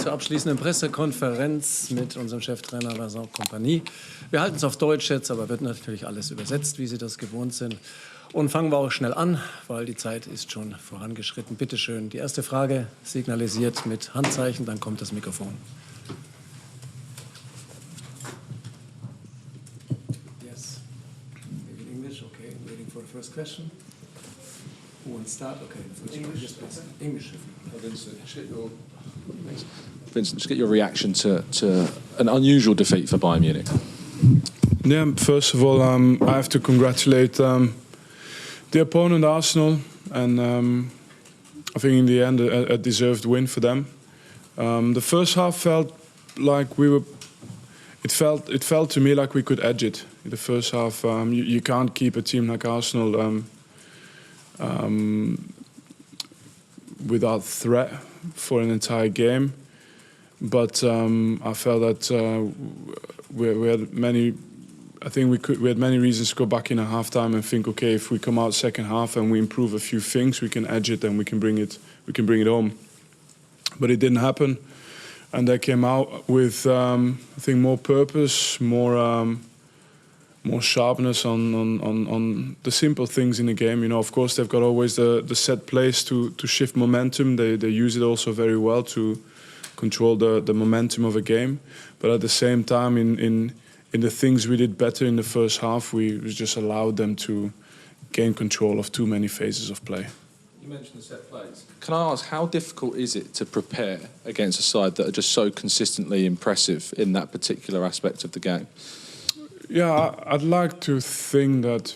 zur abschließenden Pressekonferenz mit unserem Cheftrainer Vincent Kompany. Wir halten es auf Deutsch jetzt, aber wird natürlich alles übersetzt, wie Sie das gewohnt sind. Und fangen wir auch schnell an, weil die Zeit ist schon vorangeschritten. Bitte schön, die erste Frage signalisiert mit Handzeichen, dann kommt das Mikrofon. Yes. Maybe in English, okay. Waiting for the first question. Who wants to start? Okay. English, yes, please. English. Vincent, just get your reaction to an unusual defeat for Bayern Munich. Yeah, first of all, I have to congratulate the opponent, Arsenal, and I think in the end a deserved win for them. The first half felt like we were. It felt to me like we could edge it. In the first half, you can't keep a team like Arsenal without threat for an entire game. But I felt that we had many. I think we had many reasons to go back in at halftime and think, okay, if we come out second half and we improve a few things, we can edge it and we can bring it home. But it didn't happen, and they came out with I think more purpose, more sharpness on the simple things in the game. You know, of course, they've got always the set plays to shift momentum. They use it also very well to control the momentum of a game. But at the same time, in the things we did better in the first half, we just allowed them to gain control of too many phases of play. You mentioned the set plays. Can I ask, how difficult is it to prepare against a side that are just so consistently impressive in that particular aspect of the game? Yeah, I'd like to think that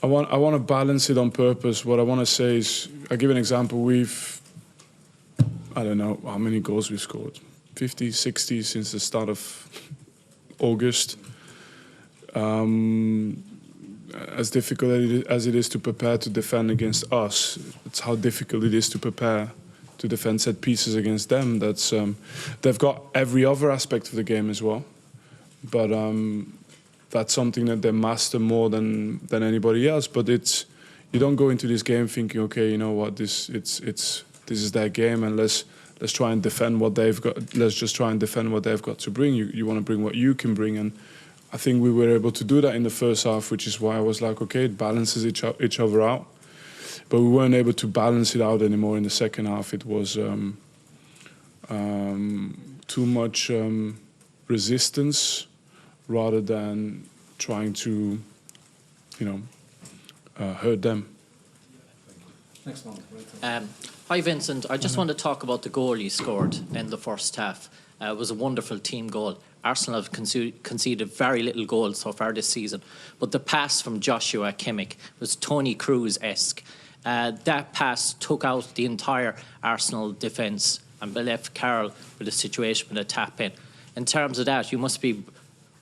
I want to balance it on purpose. What I want to say is, I'll give an example. I don't know how many goals we've scored. 50, 60 since the start of August. As difficult as it is to prepare to defend against us, it's how difficult it is to prepare to defend set pieces against them. That's they've got every other aspect of the game as well, but that's something that they master more than anybody else. But you don't go into this game thinking, okay, you know what, this is their game, and let's try and defend what they've got. Let's just try and defend what they've got to bring. You want to bring what you can bring, and I think we were able to do that in the first half, which is why I was like, okay, it balances each other out. But we weren't able to balance it out anymore in the second half. It was too much resistance rather than trying to, hurt them. Next one. Hi Vincent, I just want to talk about the goal you scored in the first half. It was a wonderful team goal. Arsenal have conceded very little goals so far this season, but the pass from Joshua Kimmich was Toni Kroos-esque. That pass took out the entire Arsenal defence and left Carroll with a situation with a tap in. In terms of that, you must be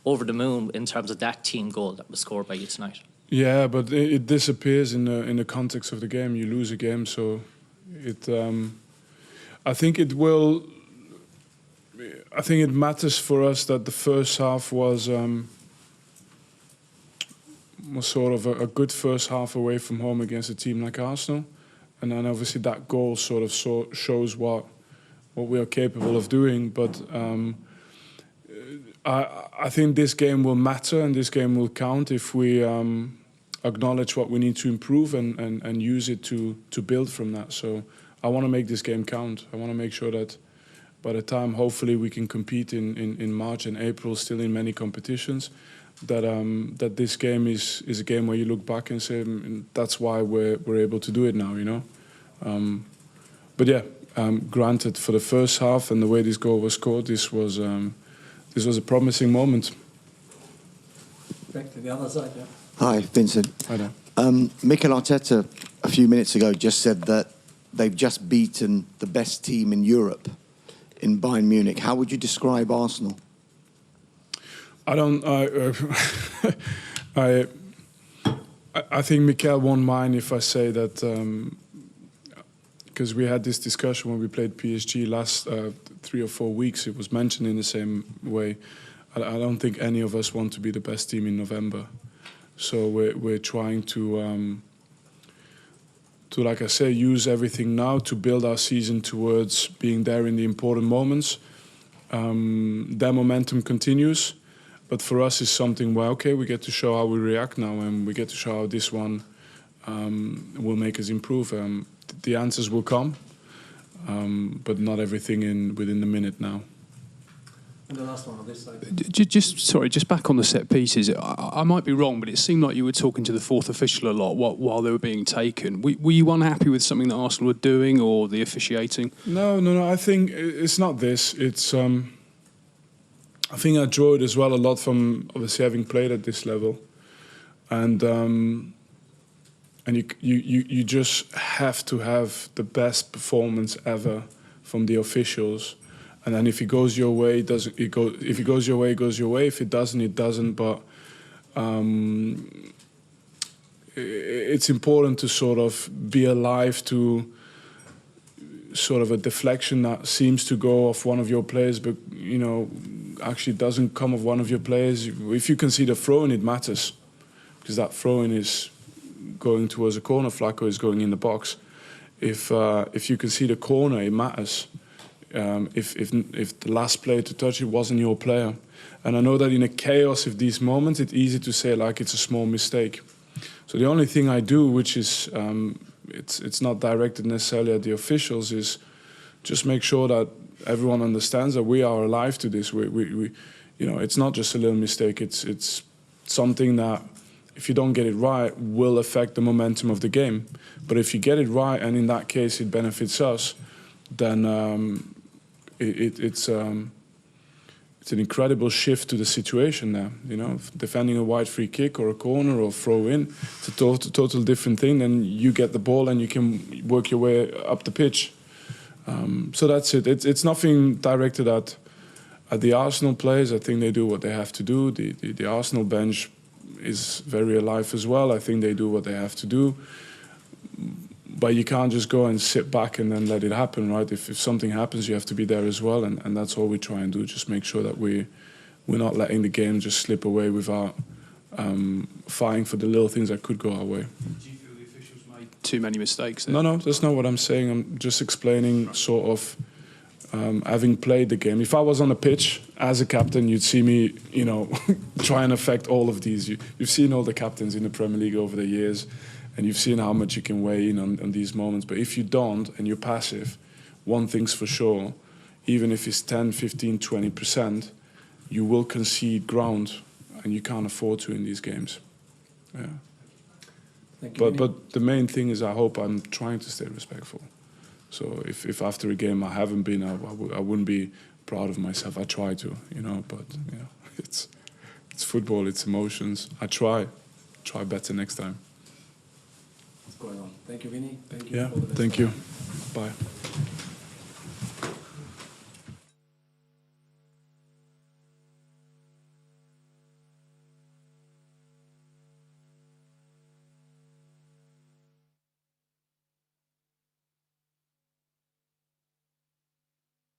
over the moon in terms of that team goal that was scored by you tonight. Yeah, but it disappears in the context of the game. You lose a game, so I think it will. I think it matters for us that the first half was sort of a good first half away from home against a team like Arsenal, and then obviously that goal sort of shows what we are capable of doing. But I think this game will matter and this game will count if we acknowledge what we need to improve and use it to build from that. So I want to make this game count. I want to make sure that by the time, hopefully, we can compete in March and April, still in many competitions, that this game is a game where you look back and say, that's why we're able to do it now, you know. But yeah, granted, for the first half and the way this goal was scored, this was a promising moment. Back to the other side, yeah. Hi, Vincent. Hi there. Mikel Arteta, a few minutes ago, just said that they've just beaten the best team in Europe in Bayern Munich. How would you describe Arsenal? I think Mikel won't mind if I say that, because we had this discussion when we played PSG last 3 or 4 weeks. It was mentioned in the same way. I don't think any of us want to be the best team in November. So we're trying to like I say, use everything now to build our season towards being there in the important moments. Their momentum continues, but for us it's something where, okay, we get to show how we react now, and we get to show how this one will make us improve. The answers will come, but not everything within the minute now. And the last one on this side. Just back on the set pieces. I might be wrong, but it seemed like you were talking to the fourth official a lot while they were being taken. Were you unhappy with something that Arsenal were doing or the officiating? No. I think it's not this. It's I think I draw it as well a lot from obviously having played at this level, and you just have to have the best performance ever from the officials. And then if it goes your way, if it goes your way, it goes your way. If it doesn't, it doesn't. But it's important to sort of be alive to sort of a deflection that seems to go off one of your players, but actually doesn't come off one of your players. If you can see the throw-in, it matters, because that throw-in is going towards a corner. Flacco is going in the box. If you can see the corner, it matters. If the last player to touch it wasn't your player. And I know that in a chaos of these moments, it's easy to say like it's a small mistake. So the only thing I do, which is it's not directed necessarily at the officials, is just make sure that everyone understands that we are alive to this. We it's not just a little mistake. It's something that, if you don't get it right, will affect the momentum of the game. But if you get it right, and in that case it benefits us, then it's an incredible shift to the situation now. Defending a wide free kick or a corner or throw in, it's a total different thing. Then you get the ball and you can work your way up the pitch. So that's it. It's nothing directed at the Arsenal players. I think they do what they have to do. The Arsenal bench is very alive as well. I think they do what they have to do. But you can't just go and sit back and then let it happen, right? If something happens, you have to be there as well, and that's all we try and do. Just make sure that we're not letting the game just slip away without fighting for the little things that could go our way. Do you feel the officials made too many mistakes there? No, that's not what I'm saying. I'm just explaining sort of having played the game. If I was on the pitch as a captain, you'd see me, try and affect all of these. You've seen all the captains in the Premier League over the years, and you've seen how much you can weigh in on these moments. But if you don't and you're passive, one thing's for sure, even if it's 10, 15, 20%, you will concede ground, and you can't afford to in these games. Yeah. Thank you, But the main thing is I hope I'm trying to stay respectful. So if after a game I haven't been, I wouldn't be proud of myself. I try to, but it's football, it's emotions. I try better next time. What's going on? Thank you, Vinny. Thank you. Yeah, for the best thank you. time. Bye.